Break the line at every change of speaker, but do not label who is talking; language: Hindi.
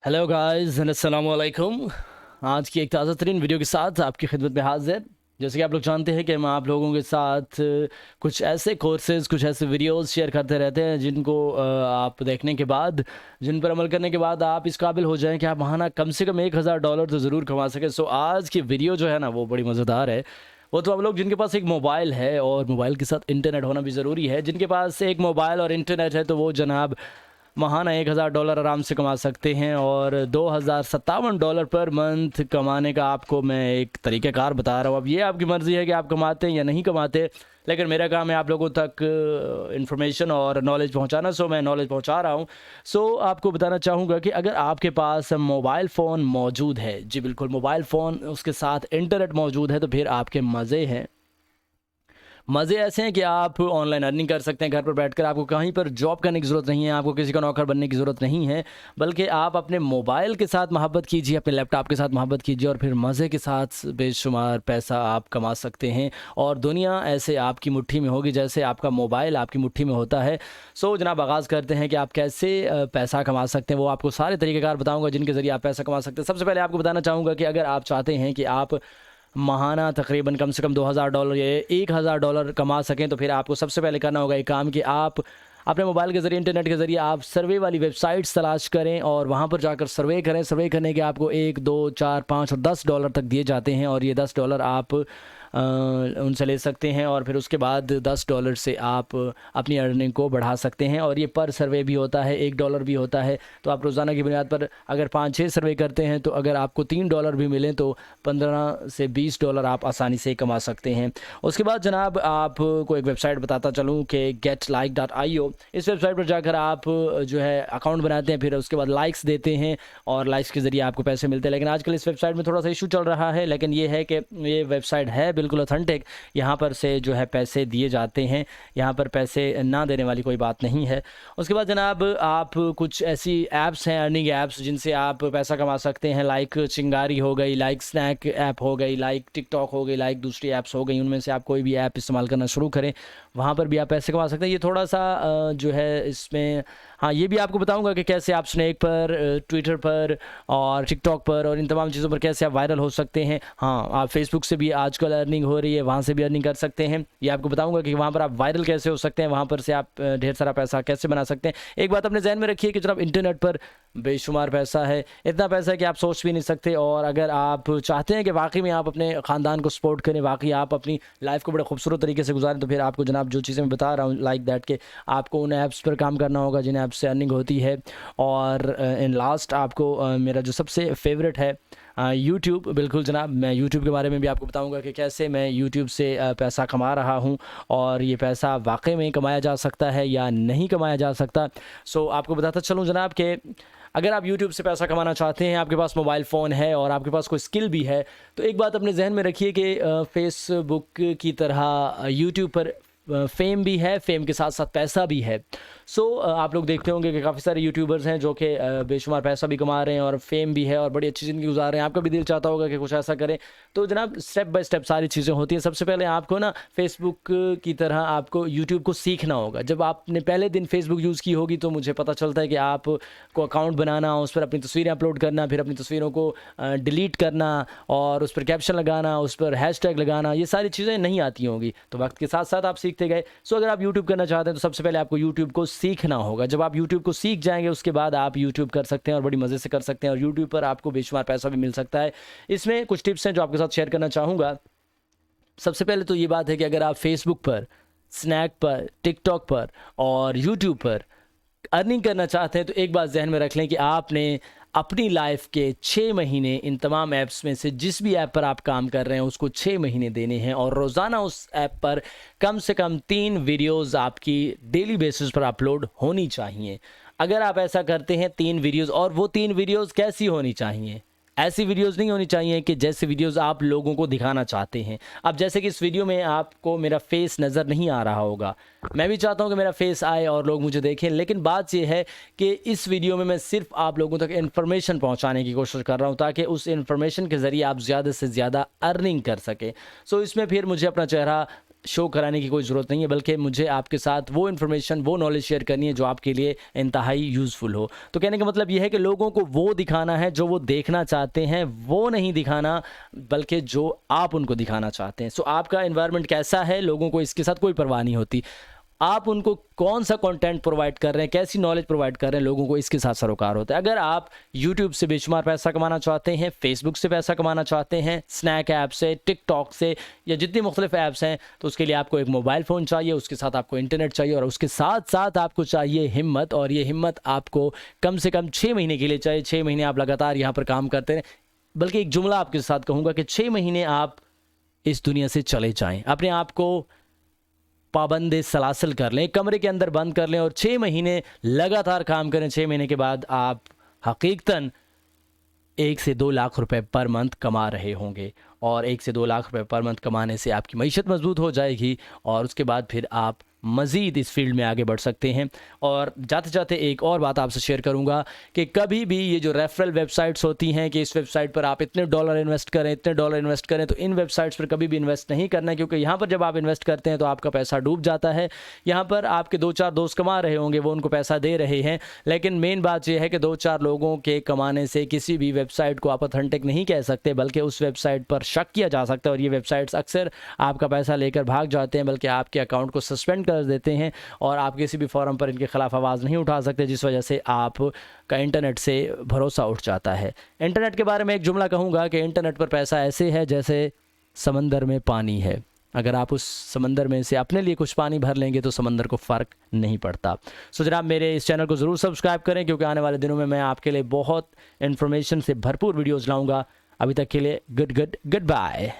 हेलो गाइस अस्सलाम वालेकुम। आज की एक ताज़ा तरीन वीडियो के साथ आपकी खिदमत में हाजिर। जैसे कि आप लोग जानते हैं कि हम आप लोगों के साथ कुछ ऐसे कोर्सेज़ कुछ ऐसे वीडियोस शेयर करते रहते हैं जिनको आप देखने के बाद, जिन पर अमल करने के बाद आप इस काबिल हो जाएं कि आप महाना कम से कम $1000 तो ज़रूर कमा सकें। सो आज की वीडियो जो है ना वो बड़ी मज़ेदार है। वो तो आप लोग जिनके पास एक मोबाइल है और मोबाइल के साथ इंटरनेट होना भी ज़रूरी है। जिनके पास एक मोबाइल और इंटरनेट है तो वो जनाब महाना $1000 आराम से कमा सकते हैं। और $2057 पर मंथ कमाने का आपको मैं एक तरीक़ाकार बता रहा हूँ। अब ये आपकी मर्ज़ी है कि आप कमाते हैं या नहीं कमाते, लेकिन मेरा काम है आप लोगों तक इन्फॉर्मेशन और नॉलेज पहुँचाना। सो मैं नॉलेज पहुँचा रहा हूँ। सो आपको बताना चाहूँगा कि अगर आपके पास मोबाइल फ़ोन मौजूद है, जी बिल्कुल मोबाइल फ़ोन, उसके साथ इंटरनेट मौजूद है, तो फिर आपके मज़े हैं। मज़े ऐसे हैं कि आप ऑनलाइन अर्निंग कर सकते हैं घर पर बैठकर। आपको कहीं पर जॉब करने की ज़रूरत नहीं है, आपको किसी का नौकर बनने की ज़रूरत नहीं है, बल्कि आप अपने मोबाइल के साथ मोहब्बत कीजिए, अपने लैपटॉप के साथ मोहब्बत कीजिए और फिर मज़े के साथ बेशुमार पैसा आप कमा सकते हैं। और दुनिया ऐसे आपकी मुट्ठी में होगी जैसे आपका मोबाइल आपकी मुट्ठी में होता है। सो जनाब आगाज़ करते हैं कि आप कैसे पैसा कमा सकते हैं। वो आपको सारे तरीक़ेकार बताऊँगा जिनके ज़रिए आप पैसा कमा सकते हैं। सबसे पहले आपको बताना चाहूँगा कि अगर आप चाहते हैं कि आप महाना तकरीबन कम से कम $2000 या $1000 कमा सकें, तो फिर आपको सबसे पहले करना होगा एक काम कि आप अपने मोबाइल के ज़रिए इंटरनेट के ज़रिए आप सर्वे वाली वेबसाइट्स तलाश करें और वहाँ पर जाकर सर्वे करें। सर्वे करने के आपको 1, 2, 4, 5 और $10 तक दिए जाते हैं और ये $10 आप उनसे ले सकते हैं और फिर उसके बाद $10 से आप अपनी अर्निंग को बढ़ा सकते हैं। और ये पर सर्वे भी होता है, $1 भी होता है। तो आप रोज़ाना की बुनियाद पर अगर 5-6 सर्वे करते हैं तो अगर आपको $3 भी मिलें तो $15 से $20 आप आसानी से कमा सकते हैं। उसके बाद जनाब आपको एक वेबसाइट बताता चलूँ कि getlike.io। इस वेबसाइट पर जाकर आप जो है अकाउंट बनाते हैं, फिर उसके बाद लाइक्स देते हैं और लाइक्स के ज़रिए आपको पैसे मिलते हैं। लेकिन आजकल इस वेबसाइट में थोड़ा सा इशू चल रहा है, लेकिन ये है कि ये वेबसाइट है बिल्कुल ऑथेंटिक। यहाँ पर से जो है पैसे दिए जाते हैं, यहाँ पर पैसे ना देने वाली कोई बात नहीं है। उसके बाद जनाब आप कुछ ऐसी ऐप्स हैं, अर्निंग ऐप्स, जिनसे आप पैसा कमा सकते हैं। लाइक चिंगारी हो गई, लाइक स्नैक ऐप हो गई, लाइक टिकटॉक हो गई, लाइक दूसरी ऐप्स हो गई। उनमें से आप कोई भी ऐप इस्तेमाल करना शुरू करें, वहाँ पर भी आप पैसे कमा सकते हैं। ये थोड़ा सा जो है इसमें, हाँ ये भी आपको बताऊंगा कि कैसे आप स्नैक पर, ट्विटर पर और टिकटॉक पर और इन तमाम चीज़ों पर कैसे आप वायरल हो सकते हैं। हाँ, आप फेसबुक से भी आजकल अर्निंग हो रही है, वहाँ से भी अर्निंग कर सकते हैं। ये आपको बताऊंगा कि वहाँ पर आप वायरल कैसे हो सकते हैं, वहाँ पर से आप ढेर सारा पैसा कैसे बना सकते हैं। एक बात अपने जहन में रखिए कि जनाब इंटरनेट पर बेशुमार पैसा है, इतना पैसा है कि आप सोच भी नहीं सकते। और अगर आप चाहते हैं कि वाकई में आप अपने ख़ानदान को सपोर्ट करें, वाकई आप अपनी लाइफ को बड़े खूबसूरत तरीके से गुजारें, तो फिर आपको जनाब जो चीज़ें मैं बता रहा हूँ लाइक दैट के आपको उन ऐप्स पर काम करना होगा जिन ऐप्स से अर्निंग होती है। और इन लास्ट आपको मेरा जो सबसे फेवरेट है यूट्यूब। बिल्कुल जनाब, मैं यूट्यूब के बारे में भी आपको बताऊंगा कि कैसे मैं यूट्यूब से पैसा कमा रहा हूं और ये पैसा वाकई में कमाया जा सकता है या नहीं कमाया जा सकता। सो आपको बताता चलूं जनाब कि अगर आप यूट्यूब से पैसा कमाना चाहते हैं, आपके पास मोबाइल फ़ोन है और आपके पास कोई स्किल भी है, तो एक बात अपने जहन में रखिए कि फेसबुक की तरह यूट्यूब पर फ़ेम भी है, फ़ेम के साथ साथ पैसा भी है। सो आप लोग देखते होंगे कि काफ़ी सारे यूट्यूबर्स हैं जो कि बेशुमार पैसा भी कमा रहे हैं और फ़ेम भी है और बड़ी अच्छी ज़िंदगी गुजार रहे हैं। आपका भी दिल चाहता होगा कि कुछ ऐसा करें, तो जनाब स्टेप बाय स्टेप सारी चीज़ें होती हैं। सबसे पहले आपको ना फेसबुक की तरह आपको यूट्यूब को सीखना होगा। जब आपने पहले दिन फेसबुक यूज़ की होगी तो मुझे पता चलता है कि आपको अकाउंट बनाना, उस पर अपनी तस्वीरें अपलोड करना, फिर अपनी तस्वीरों को डिलीट करना और उस पर कैप्शन लगाना, उस पर हैशटैग लगाना, ये सारी चीज़ें नहीं आती होंगी। तो वक्त के साथ साथ आप सीखते गए। सो अगर आप यूट्यूब करना चाहते हैं तो सबसे पहले आपको यूट्यूब को सीखना होगा। जब आप यूट्यूब को सीख जाएंगे उसके बाद आप यूट्यूब कर सकते हैं और बड़ी मज़े से कर सकते हैं और यूट्यूब पर आपको बेशुमार पैसा भी मिल सकता है। इसमें कुछ टिप्स हैं जो आपके साथ शेयर करना चाहूँगा। सबसे पहले तो ये बात है कि अगर आप फेसबुक पर, स्नैक पर, टिकटॉक पर और यूट्यूब पर अर्निंग करना चाहते हैं तो एक बात जहन में रख लें कि आपने अपनी लाइफ के 6 महीने इन तमाम ऐप्स में से जिस भी ऐप पर आप काम कर रहे हैं उसको 6 महीने देने हैं और रोज़ाना उस ऐप पर कम से कम 3 वीडियोस आपकी डेली बेसिस पर अपलोड होनी चाहिए। अगर आप ऐसा करते हैं 3 वीडियोस, और वो 3 वीडियोस कैसी होनी चाहिए? ऐसी वीडियोस नहीं होनी चाहिए कि जैसे वीडियोस आप लोगों को दिखाना चाहते हैं। अब जैसे कि इस वीडियो में आपको मेरा फेस नज़र नहीं आ रहा होगा, मैं भी चाहता हूं कि मेरा फेस आए और लोग मुझे देखें, लेकिन बात यह है कि इस वीडियो में मैं सिर्फ आप लोगों तक इन्फॉर्मेशन पहुंचाने की कोशिश कर रहा हूं ताकि उस इन्फॉर्मेशन के ज़रिए आप ज़्यादा से ज़्यादा अर्निंग कर सकें। सो इसमें फिर मुझे अपना चेहरा शो कराने की कोई ज़रूरत नहीं है, बल्कि मुझे आपके साथ वो इन्फॉर्मेशन, वो नॉलेज शेयर करनी है जो आपके लिए इंतहाई यूज़फुल हो। तो कहने का मतलब ये है कि लोगों को वो दिखाना है जो वो देखना चाहते हैं, वो नहीं दिखाना, बल्कि जो आप उनको दिखाना चाहते हैं। सो आपका एनवायरनमेंट कैसा है, लोगों को इसके साथ कोई परवाह नहीं होती। आप उनको कौन सा कंटेंट प्रोवाइड कर रहे हैं, कैसी नॉलेज प्रोवाइड कर रहे हैं, लोगों को इसके साथ सरोकार होता है। अगर आप यूट्यूब से बेशुमार पैसा कमाना चाहते हैं, फेसबुक से पैसा कमाना चाहते हैं, स्नैक ऐप से, टिकटॉक से, या जितनी मुख्तलिफ ऐप्स हैं, तो उसके लिए आपको एक मोबाइल फ़ोन चाहिए, उसके साथ आपको इंटरनेट चाहिए, और उसके साथ साथ आपको चाहिए हिम्मत। और ये हिम्मत आपको कम से कम 6 महीने के लिए चाहिए। 6 महीने आप लगातार यहाँ पर काम करते रहें। बल्कि एक जुमला आपके साथ कहूँगा कि 6 महीने आप इस दुनिया से चले जाएं, अपने आप को पाबंद सलासल कर लें, कमरे के अंदर बंद कर लें और 6 महीने लगातार काम करें। 6 महीने के बाद आप हकीकतन 1 से 2 लाख रुपए पर मंथ कमा रहे होंगे, और 1 से 2 लाख रुपए पर मंथ कमाने से आपकी मईशत मजबूत हो जाएगी, और उसके बाद फिर आप मज़ीद इस फील्ड में आगे बढ़ सकते हैं। और जाते जाते एक और बात आपसे शेयर करूंगा कि कभी भी ये जो रेफरल वेबसाइट्स होती हैं कि इस वेबसाइट पर आप इतने डॉलर इन्वेस्ट करें, इतने डॉलर इन्वेस्ट करें, तो इन वेबसाइट्स पर कभी भी इन्वेस्ट नहीं करना है, क्योंकि यहाँ पर जब आप इन्वेस्ट करते हैं तो आपका पैसा डूब जाता है। यहाँ पर आपके 2-4 दोस्त कमा रहे होंगे, वो उनको पैसा दे रहे हैं, लेकिन मेन बात यह है कि 2-4 लोगों के कमाने से किसी भी वेबसाइट को आप ऑथेंटिक नहीं कह सकते, बल्कि उस वेबसाइट पर शक किया जा सकता है। और ये वेबसाइट्स अक्सर आपका पैसा लेकर भाग जाते हैं, बल्कि आपके अकाउंट को सस्पेंड कर देते हैं, और आप किसी भी फोरम पर इनके ख़िलाफ़ आवाज़ नहीं उठा सकते, जिस वजह से आपका इंटरनेट से भरोसा उठ जाता है। इंटरनेट के बारे में एक जुमला कहूँगा कि इंटरनेट पर पैसा ऐसे है जैसे समंदर में पानी है। अगर आप उस समंदर में से अपने लिए कुछ पानी भर लेंगे तो समंदर को फ़र्क नहीं पड़ता। सो जनाब, मेरे इस चैनल को ज़रूर सब्सक्राइब करें, क्योंकि आने वाले दिनों में मैं आपके लिए बहुत इन्फॉर्मेशन से भरपूर वीडियोज़ लाऊँगा। अभी तक के लिए गुड बाय।